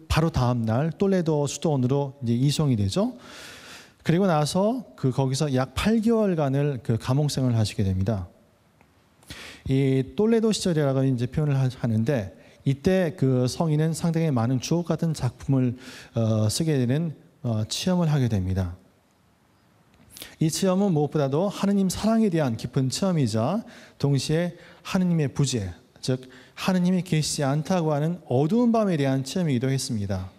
바로 다음 날 톨레도 수도원으로 이제 이송이 되죠. 그리고 나서 거기서 약 8개월간을 그 감옥생활을 하시게 됩니다. 이 톨레도 시절이라고 이제 표현을 하는데, 이때 그 성인은 상당히 많은 주옥 같은 작품을 쓰게 되는 체험을 하게 됩니다. 이 체험은 무엇보다도 하느님 사랑에 대한 깊은 체험이자 동시에 하느님의 부재, 즉 하느님이 계시지 않다고 하는 어두운 밤에 대한 체험이기도 했습니다.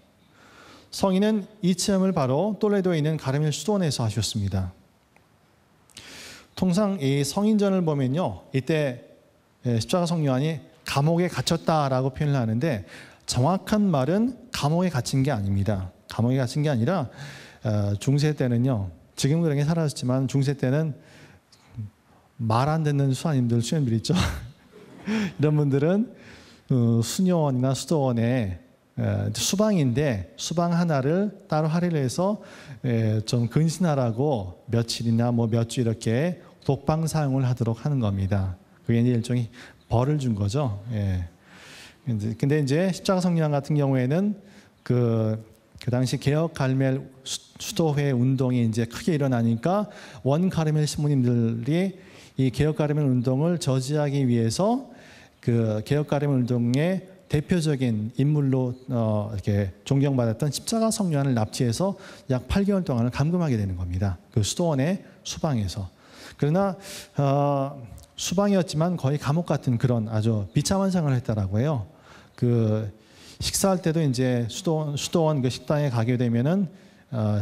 성인은 이 체험을 바로 톨레도에 있는 가르멜 수도원에서 하셨습니다. 통상 이 성인전을 보면요, 이때 십자가 성요한이 감옥에 갇혔다라고 표현을 하는데, 정확한 말은 감옥에 갇힌 게 아닙니다. 감옥에 갇힌 게 아니라 중세 때는요, 지금 그런 게 사라졌지만 중세 때는 말 안 듣는 수녀님들 있죠. 이런 분들은 수녀원이나 수도원에 수방인데 수방 하나를 따로 할애를 해서 좀 근신하라고 며칠이나 뭐 몇 주 이렇게 독방 사용을 하도록 하는 겁니다. 그게 이제 일종의 벌을 준 거죠. 예. 근데 이제 십자가 성령 같은 경우에는 그 당시 개혁 가르멜 수도회 운동이 이제 크게 일어나니까 원 가르멜 신부님들이 이 개혁 가르멜 운동을 저지하기 위해서 그 개혁 가르멜 운동의 대표적인 인물로 이렇게 존경받았던 십자가 성요한을 납치해서 약 8개월 동안을 감금하게 되는 겁니다. 그 수도원의 수방에서. 그러나 수방이었지만 거의 감옥 같은 그런 아주 비참한 생활을 했다라고 해요. 그 식사할 때도 이제 수도원 그 식당에 가게 되면은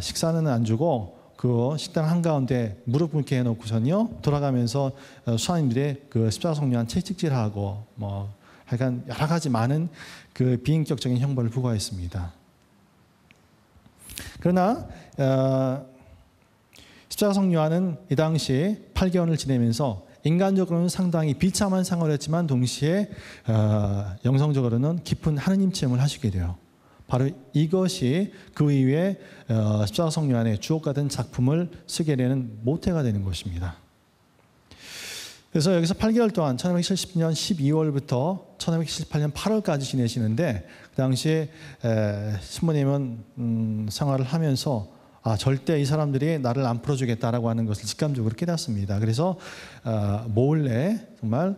식사는 안 주고 그 식당 한가운데 무릎 꿇게 해놓고선요, 돌아가면서 수하님들의 그 십자가 성요한 채찍질하고 뭐 하여간 여러 가지 많은 그 비인격적인 형벌을 부과했습니다. 그러나 십자가 성요한은 이 당시 8개월을 지내면서 인간적으로는 상당히 비참한 생활을 했지만 동시에 영성적으로는 깊은 하느님 체험을 하시게 돼요. 바로 이것이 그 이후에 십자가 성요한의 주옥 같은 작품을 쓰게 되는 모태가 되는 것입니다. 그래서 여기서 8개월 동안 1570년 12월부터 1578년 8월까지 지내시는데, 그 당시에 신부님은 생활을 하면서 절대 이 사람들이 나를 안 풀어주겠다라고 하는 것을 직감적으로 깨닫습니다. 그래서 몰래 정말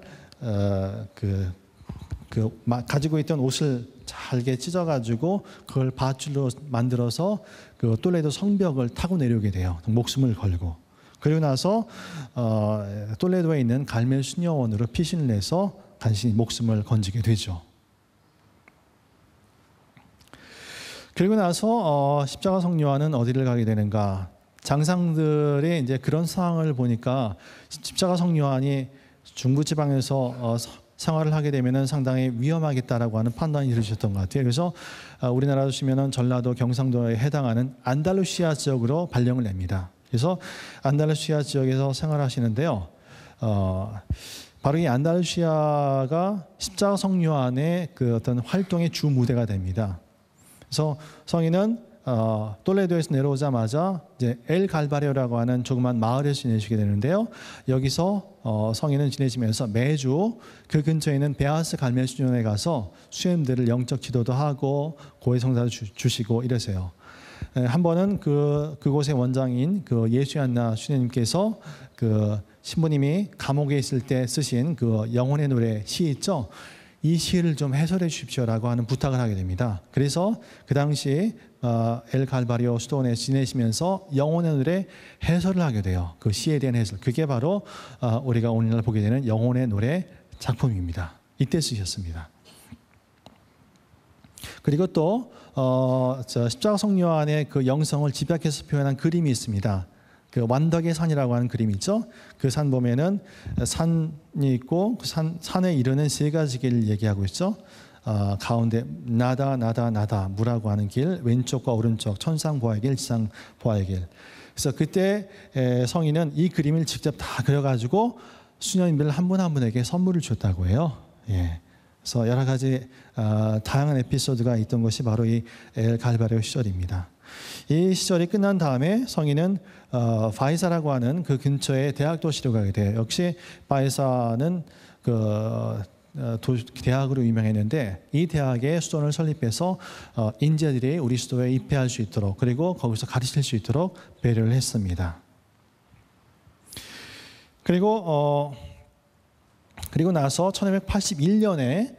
가지고 있던 옷을 잘게 찢어가지고 그걸 밧줄로 만들어서 그 톨레도 성벽을 타고 내려오게 돼요. 목숨을 걸고. 그리고 나서 톨레도에 있는 가르멜 수녀원으로 피신을 내서 간신히 목숨을 건지게 되죠. 그리고 나서 십자가 성요한은 어디를 가게 되는가? 장상들의 이제 그런 상황을 보니까 십자가 성요한이 중부지방에서 생활을 하게 되면은 상당히 위험하겠다라고 하는 판단이 들으셨던 것 같아요. 그래서 우리나라로 치면은 전라도 경상도에 해당하는 안달루시아 지역으로 발령을 냅니다. 그래서 안달루시아 지역에서 생활하시는데요. 바로 이 안달루시아가 십자가 성요한의 그 어떤 활동의 주 무대가 됩니다. 그래서 성인은 톨레도에서 내려오자마자 이제 엘 갈바리오라고 하는 조그만 마을에서 지내시게 되는데요. 여기서 성인은 지내시면서 매주 그 근처에 있는 베아스 갈멜 수녀원에 가서 수녀님들을 영적 지도도 하고 고해 성사도 주시고 이러세요. 한 번은 그곳의 원장인 그 예수안나 수녀님께서 그 신부님이 감옥에 있을 때 쓰신 그 영혼의 노래 시 있죠. 이 시를 좀 해설해 주십시오라고 하는 부탁을 하게 됩니다. 그래서 그 당시 엘 갈바리오 수도원에 지내시면서 영혼의 노래 해설을 하게 돼요. 그 시에 대한 해설. 그게 바로 우리가 오늘날 보게 되는 영혼의 노래 작품입니다. 이때 쓰셨습니다. 그리고 또 십자가 성녀안의 그 영성을 집약해서 표현한 그림이 있습니다. 그 완덕의 산이라고 하는 그림이 있죠. 그 산 보면은 산이 있고 그 산에 이르는 세 가지 길을 얘기하고 있죠. 가운데 나다 무라고 하는 길, 왼쪽과 오른쪽 천상 보아의 길, 지상 보아의 길. 그래서 그때 성인은 이 그림을 직접 다 그려가지고 수녀님들 한 분 한 분에게 선물을 줬다고 해요. 예. 그래서 여러 가지 다양한 에피소드가 있던 것이 바로 이 엘 갈바리오 시절입니다. 이 시절이 끝난 다음에 성인은 바이사라고 하는 그 근처의 대학 도시로 가게 돼요. 역시 바이사는 대학으로 유명했는데 이 대학의 수도원을 설립해서 인재들이 우리 수도에 입회할 수 있도록 그리고 거기서 가르칠 수 있도록 배려를 했습니다. 그리고 나서 1581년에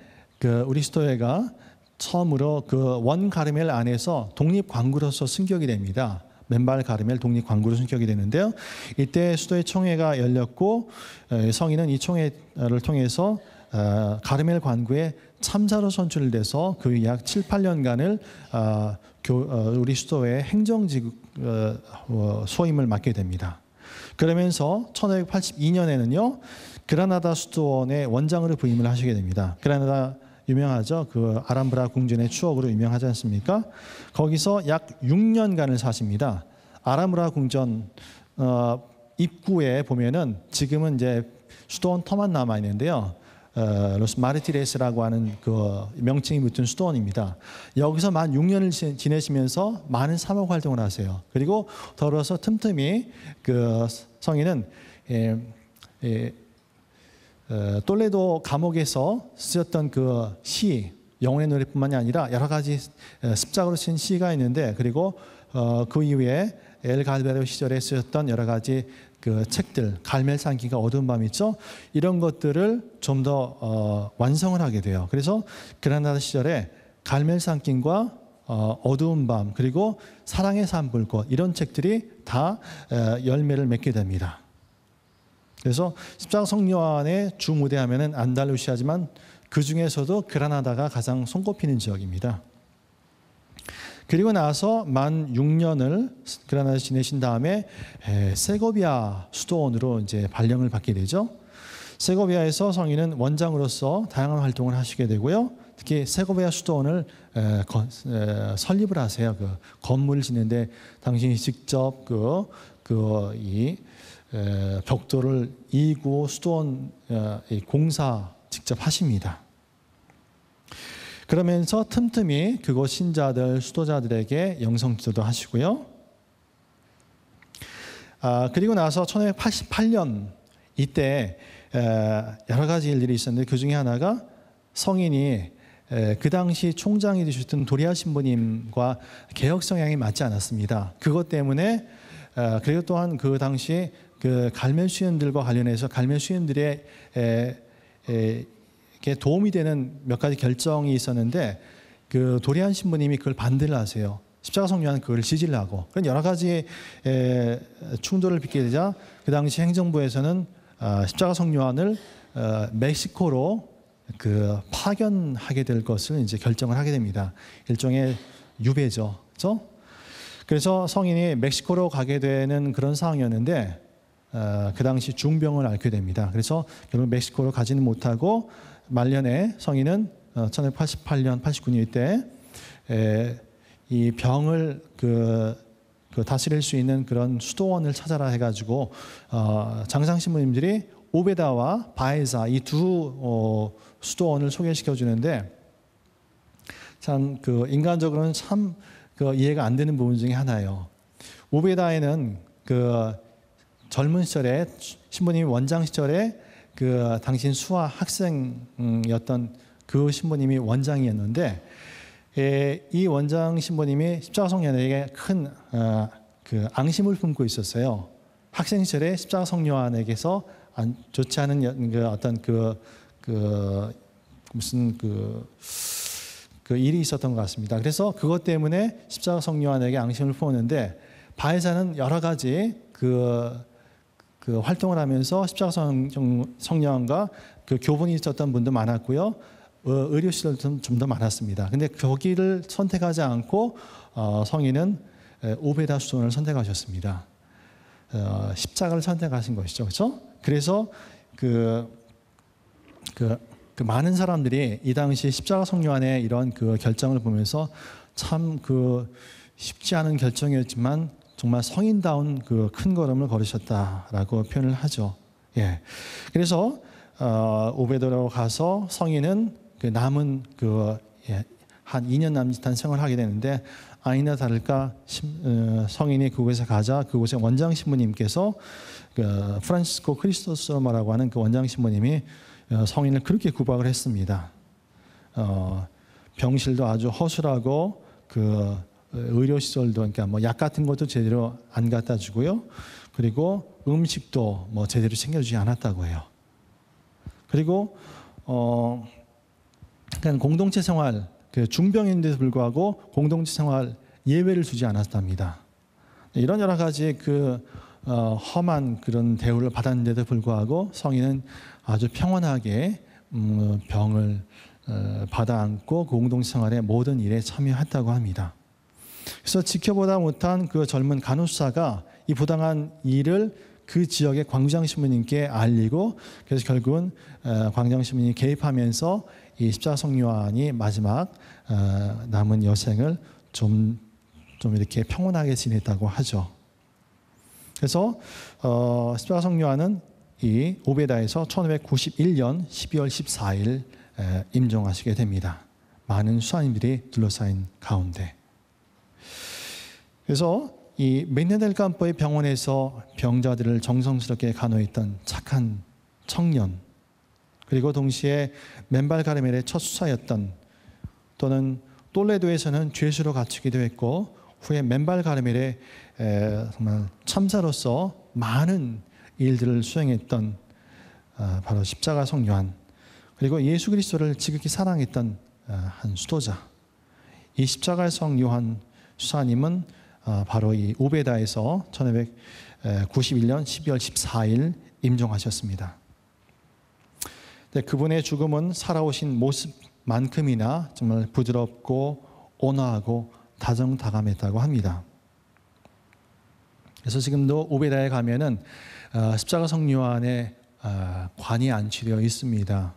우리 수도회가 처음으로 그 원 가르멜 안에서 독립 광구로서 승격이 됩니다. 맨발 가르멜 독립 광구로 승격이 되는데요. 이때 수도회 총회가 열렸고 성인은 이 총회를 통해서 가르멜 관구에 참사로 선출돼서 그 약 7, 8년간을 우리 수도회 행정직 소임을 맡게 됩니다. 그러면서 1582년에는요 그라나다 수도원의 원장으로 부임을 하시게 됩니다. 그라나다 유명하죠. 그 아람브라 궁전의 추억으로 유명하지 않습니까? 거기서 약 6년간을 사십니다. 아람브라 궁전 입구에 보면은 지금은 이제 수도원 터만 남아 있는데요. 로스 마르티레스라고 하는 그 명칭이 붙은 수도원입니다. 여기서 만 6년을 지내시면서 많은 사목 활동을 하세요. 그리고 더불어서 틈틈이 그 성인은 톨레도 감옥에서 쓰였던 그 시, 영혼의 노래뿐만이 아니라 여러 가지 습작으로 쓴 시가 있는데 그리고 그 이후에 엘 갈베로 시절에 쓰였던 여러 가지 그 책들, 갈멜산기가 어두운 밤 있죠. 이런 것들을 좀 더 완성을 하게 돼요. 그래서 그라나다 시절에 갈멜산기과 어두운 밤 그리고 사랑의 산불꽃 이런 책들이 다 열매를 맺게 됩니다. 그래서 십자가 성녀안의 주 무대하면은 안달루시아지만 그 중에서도 그라나다가 가장 손꼽히는 지역입니다. 그리고 나서 만 6년을 그라나다에서 지내신 다음에 세고비아 수도원으로 이제 발령을 받게 되죠. 세고비아에서 성인은 원장으로서 다양한 활동을 하시게 되고요. 특히 세고비아 수도원을 설립을 하세요. 그 건물을 짓는데 당신이 직접 이 벽돌을 이고 수도원 공사 직접 하십니다. 그러면서 틈틈이 그곳 신자들, 수도자들에게 영성기도도 하시고요. 그리고 나서 1588년 이때 여러 가지 일들이 있었는데 그 중에 하나가 성인이 그 당시 총장이 되셨던 도리아 신부님과 개혁 성향이 맞지 않았습니다. 그것 때문에 그리고 또한 그 당시 그 갈멜 수녀들과 관련해서 갈멜 수녀들의 도움이 되는 몇 가지 결정이 있었는데 그 도리안 신부님이 그걸 반대를 하세요. 십자가 성녀는 그걸 지지를 하고 그런 여러 가지 충돌을 빚게 되자 그 당시 행정부에서는 십자가 성녀안을 멕시코로 그 파견하게 될 것을 이제 결정을 하게 됩니다. 일종의 유배죠, 그렇죠? 그래서 성인이 멕시코로 가게 되는 그런 상황이었는데 그 당시 중병을 앓게 됩니다. 그래서 결국 멕시코로 가지는 못하고 말년에 성인은 1988년, 89년 때 이 병을 다스릴 수 있는 그런 수도원을 찾아라 해가지고 장상 신부님들이 오베다와 바에사 이 두 수도원을 소개시켜 주는데 참 그 인간적으로는 참 그 이해가 안 되는 부분 중에 하나예요. 오베다에는 그 젊은 시절에 신부님이 원장 시절에 그 당신 수화 학생이었던 그 신부님이 원장이었는데 이 원장 신부님이 십자가 성녀에게 큰 그 앙심을 품고 있었어요. 학생 시절에 십자가 성녀에게서 좋지 않은 그 어떤 무슨 그 일이 있었던 것 같습니다. 그래서 그것 때문에 십자가 성녀에게 앙심을 품었는데 바에사는 여러 가지 그 활동을 하면서 십자가 성녀와 그 교분이 있었던 분도 많았고요. 의료 시설도 좀 더 많았습니다. 근데 거기를 선택하지 않고 성인은 오베다 수도원을 선택하셨습니다. 십자가를 선택하신 것이죠, 그렇죠? 그래서 그 많은 사람들이 이 당시 십자가 성요한의 이런 그 결정을 보면서 참 쉽지 않은 결정이었지만 정말 성인다운 그 큰 걸음을 걸으셨다라고 표현을 하죠. 예. 그래서 오베도로 가서 성인은 그 남은 한 2년 남짓한 생활을 하게 되는데 아니나 다를까 성인이 그곳에 가자 그곳에 원장 신부님께서 프란시스코 크리스토스로마라고 하는 그 원장 신부님이 성인을 그렇게 구박을 했습니다. 병실도 아주 허술하고 의료시설도 그러니까 뭐 약 같은 것도 제대로 안 갖다 주고요. 그리고 음식도 뭐 제대로 챙겨주지 않았다고 해요. 그리고 그냥 공동체 생활 중병인데도 불구하고 공동체 생활 예외를 주지 않았답니다. 이런 여러 가지 험한 그런 대우를 받았는데도 불구하고 성인은 아주 평온하게 병을 받아 안고 공동체 생활의 모든 일에 참여했다고 합니다. 그래서 지켜보다 못한 그 젊은 간호사가 이 부당한 일을 그 지역의 광장 신부님께 알리고 그래서 결국은 광장 신부님이 개입하면서 이 십자가 성요한이 마지막 남은 여생을 좀 이렇게 평온하게 지냈다고 하죠. 그래서 십자가 성요한은 이 오베다에서 1591년 12월 14일 임종하시게 됩니다. 많은 수하님들이 둘러싸인 가운데. 그래서 이 메네델 캄포의 병원에서 병자들을 정성스럽게 간호했던 착한 청년, 그리고 동시에 맨발 가르멜의 첫 수사였던, 또는 똘레도에서는 죄수로 갇히기도 했고 후에 맨발 가르멜의 정말 참사로서 많은 일들을 수행했던 바로 십자가 성요한, 그리고 예수 그리스도를 지극히 사랑했던 한 수도자, 이 십자가 성요한 수사님은 바로 이 오베다에서 1591년 12월 14일 임종하셨습니다. 그분의 죽음은 살아오신 모습만큼이나 정말 부드럽고 온화하고 다정다감했다고 합니다. 그래서 지금도 오베다에 가면은 십자가 성요한의 관이 안치되어 있습니다.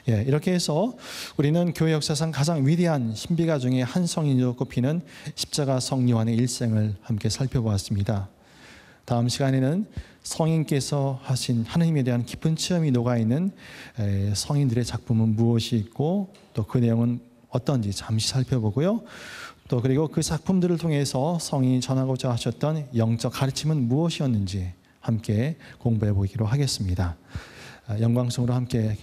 예, 이렇게 해서 우리는 교회 역사상 가장 위대한 신비가 중에 한 성인으로 꼽히는 십자가 성요한의 일생을 함께 살펴보았습니다. 다음 시간에는 성인께서 하신 하나님에 대한 깊은 체험이 녹아있는 성인들의 작품은 무엇이 있고 또 그 내용은 어떤지 잠시 살펴보고요. 또 그리고 그 작품들을 통해서 성인이 전하고자 하셨던 영적 가르침은 무엇이었는지 함께 공부해 보기로 하겠습니다. 영광송으로 함께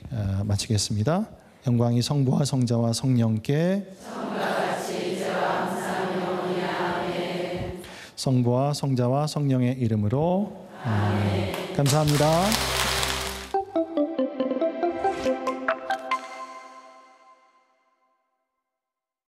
마치겠습니다. 영광이 성부와 성자와 성령께 성부와 성자와 성령의 이름으로 아멘. 감사합니다.